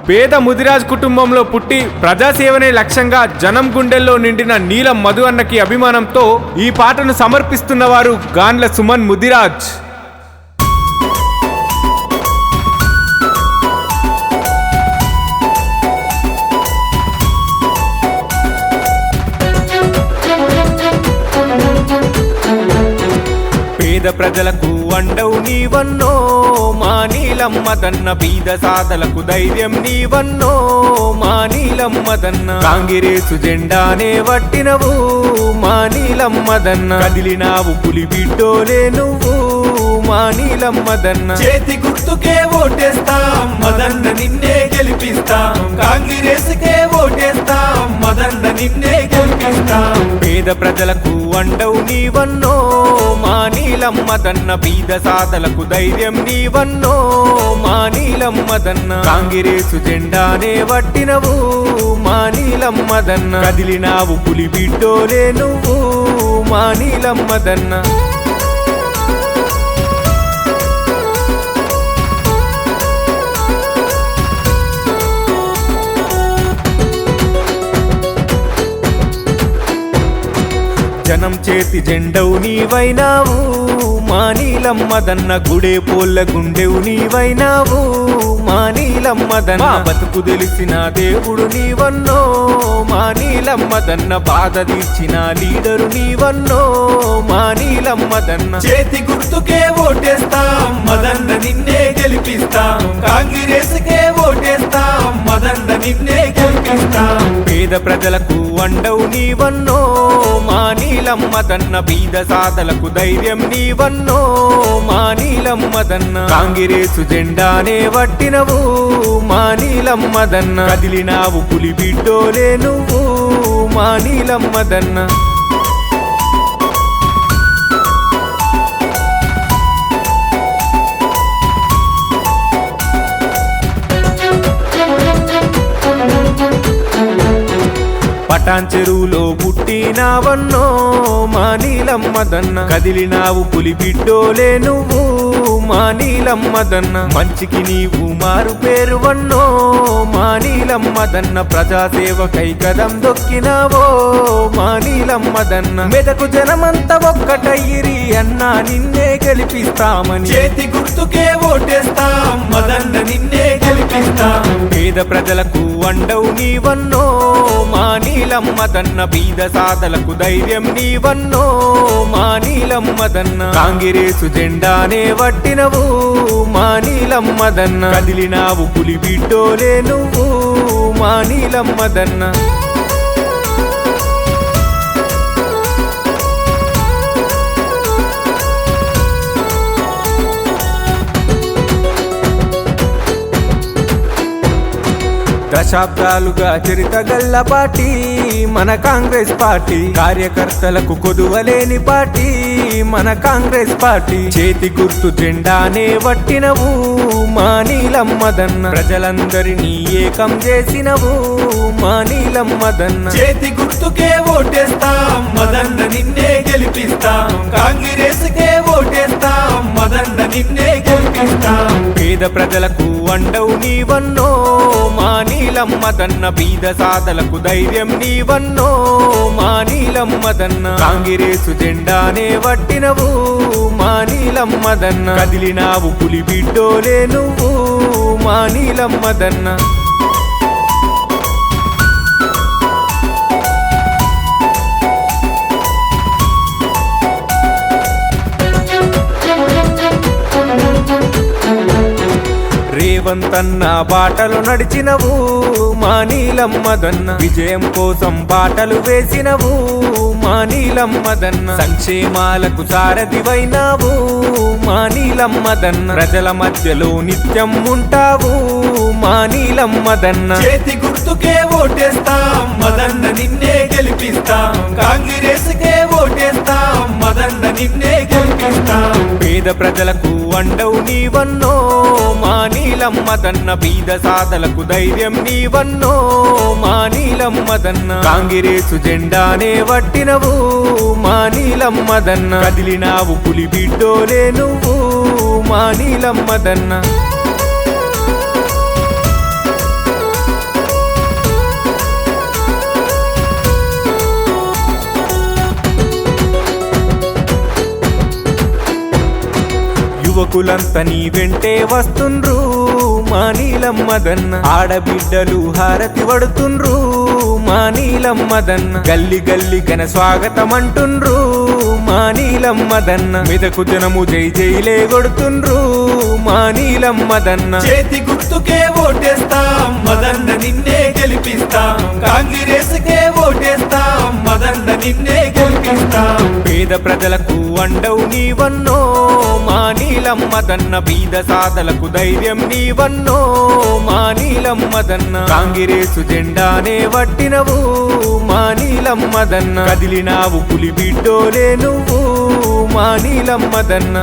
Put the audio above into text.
పేద ముదిరాజ్ కుటుంబంలో పుట్టి ప్రజాసేవనే లక్ష్యంగా జనం గుండెల్లో నిండిన నీలం మధు అన్నకి అభిమానంతో ఈ పాటను సమర్పిస్తున్నవారు గాండ్ల సుమన్ ముదిరాజ్. పేద ప్రజలకు అండవు నీవన్నో మా నీలమ్మదన్న, బీద సాదలకు ధైర్యం నీవన్నో మా నీలమ్మదన్న. కాంగిరేసు జెండానే వట్టినవు మా నీలమ్మదన్న, కదిలినావు పులి బిడ్డోలే నువ్వు మా నీలమ్మదన్న. చేతి గుర్తుకే ఓటేస్తాం మదన్న, నిన్నే గెలిపిస్తాం. కాంగ్రెస్కే ఓటేస్తాం మదన్న, నిన్నే గెలిపిస్తాం. పేద ప్రజలకు అండవు నీవన్నో మా నీలమ్మదన్న, బీద సాదలకు ధైర్యం నీవన్నో మా నీలమ్మదన్న. కాంగిరేసు జెండానే వట్టినవు మా నీలమ్మదన్న, కదిలినావు పులి బిడ్డోలే నువ్వు మా నీలమ్మదన్న. జనం చేతి జెండవు నీవైనావు మా నీలమ్మదన్న, గుడే పోళ్ళ గుండెవు నీవైనావు మా నీలమ్మదన్న. బతుకు తెలిసిన దేవుడు నీవన్నో మా నీలమ్మదన్న, బాధ తీర్చిన లీడరు నీవన్నో మా నీలమ్మదన్న. చేతి గుర్తుకే ఓటేస్తాం మదన్న, నిన్నే గెలిపిస్తాం. కాంగ్రెస్కే ఓటేస్తాం మదన్న, నిన్నే గెలిపిస్తాం. పేద ప్రజలకు అండవు నీవన్నో మా నీలమ్మదన్న, బీద సాదలకు ధైర్యం నీవన్నో మా నీలమ్మదన్న. కాంగిరేసు జెండానే వట్టినవు మా నీలమ్మదన్న, కదిలినావు పులి బిడ్డోలే నువ్వు మా నీలమ్మదన్న. పటాన్ చెరువులో పుట్టినావన్నో మా నీలమ్మదన్న, కదిలినావు పులి బిడ్డోలే నువ్వు మా నీలమ్మదన్న. మంచికి నీవు మారు పేరువన్నో మా నీలమ్మదన్న, ప్రజాసేవకై కదం దొక్కినావో మా నీలమ్మదన్న. మెదకు జనమంతా ఒక్కటయ్యిరి అన్నా నిన్నే గెలిపిస్తామని, చేతి గుర్తుకే ఓటేస్తాం మదన్న, నిన్నే గెలిపిస్తాం. పేద ప్రజలకు అండవు నీవన్నో మా నీలమ్మదన్న, బీద సాదలకు ధైర్యం నీవన్నో మా నీలమ్మదన్న. కాంగిరేసు జెండానే వట్టినవు మా నీలమ్మదన్న, కదిలినావు పులి బిడ్డోలే నువ్వు మా నీలమ్మదన్న. దశాబ్దాలుగా చరిత గల్ల పార్టీ మన కాంగ్రెస్ పార్టీ, కార్యకర్తలకు కొదువలేని పార్టీ మన కాంగ్రెస్ పార్టీ. చేతి గుర్తు జెండానే వట్టినవు మా నీలమ్మదన్న, ప్రజలందరినీ ఏకం చేసినవు మా నీలమ్మదన్న. చేతి గుర్తుకే ఓటేస్తాం మదన్న, నిన్నే గెలిపిస్తాం. కాంగ్రెస్కే ఓటేస్తాం మదన్న, నిన్నే గెలిపిస్తాం. పేద ప్రజలకు అండవు నీవన్నో మా నీలమ్మదన్న, బీద సాదలకు ధైర్యం నీవన్నో మా నీలమ్మదన్న. కాంగిరేసు జెండానే వట్టినవు మా నీలమ్మదన్న, కదిలినావు పులి బిడ్డోలే నువ్వు మా నీలమ్మదన్న. రేవంతన్న బాటలు నడిచినవు మా నీలమ్మదన్న, విజయం కోసం బాటలు వేసినవు మా నీలమ్మదన్న. సంక్షేమాలకు సారథివైనావు మా నీలమ్మదన్న, ప్రజల మధ్యలో నిత్యం ఉంటావు మా నీలమ్మదన్న. చేతి గుర్తుకే ఓటేస్తాం మదన్న, నిన్నే గెలిపిస్తాం. కాంగ్రెస్కే ఓటేస్తాం మదన్న, నిన్నే గెలిపిస్తాం. పేద ప్రజలకు అండవు నీవన్నో మా నీలమ్మదన్న, బీద సాదలకు ధైర్యం నీవన్నో మా నీలమ్మదన్న. కాంగిరేసు జెండానే వట్టినవు మా నీలమ్మదన్న, కదిలినావు పులి బిడ్డోలే నువ్వు మా నీలమ్మదన్న. కొడుకులంతా నీ వెంటే వస్తుండ్రు మా నీలమ్మదన్న ఆడబిడ్డలు హారతి పడుతుండ్రు మా నీలమ్మదన్న గల్లి గల్లి ఘన స్వాగతం అంటుండ్రు మా నీలమ్మదన్న మెదకు జనము జై జైలే కొడుతుండ్రు మా నీలమ్మదన్న చేతి గుర్తుకే ఓటేస్తాం మదన్న నిన్నే గెలిపిస్తాం కాంగ్రెస్కే ఓటేస్తాం మదన్న నిన్నే గెలిపిస్తాం పేద ప్రజలకు అండవు నీవన్నో మా నీలమ్మదన్న బీద సాధలకు ధైర్యం నీవన్నో మా నీలమ్మదన్న కాంగ్రెసు జెండానే వట్టినవు మా నీలమ్మదన్న కదిలినావు పులి బిడ్డోలే నువ్వు మా నీలమ్మదన్న